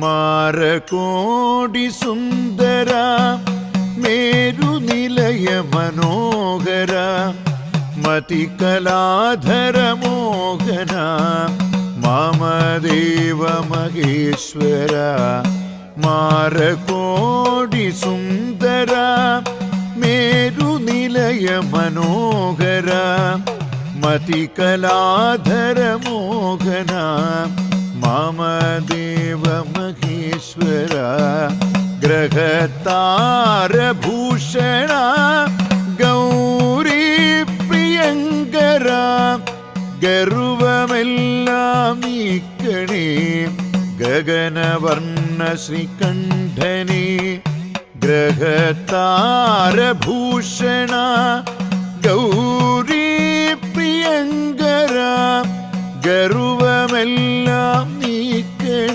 മാരകോടി സുന്ദര മേരുനിലയ മനോഹര മതികലാധര മോഹന മാമദേവ മഹേശ്വര മാരകോടി സുന്ദര മേരുനിലയ മനോഹര മതികലാധര മോഹന മാമദേവ മഹേശ്വര ഗ്രഹതാരഭൂഷണ ഗൗരീ പ്രിയങ്കര ഗർവമെല്ലാം നീക്കണേ ഗഗനവർണ്ണ ശ്രീകണ്ഠനേ ഗ്രഹതാരഭൂഷണ ഗൗരീ പ്രിയങ്കര ഗർവമെല്ലാം നീക്കണേ.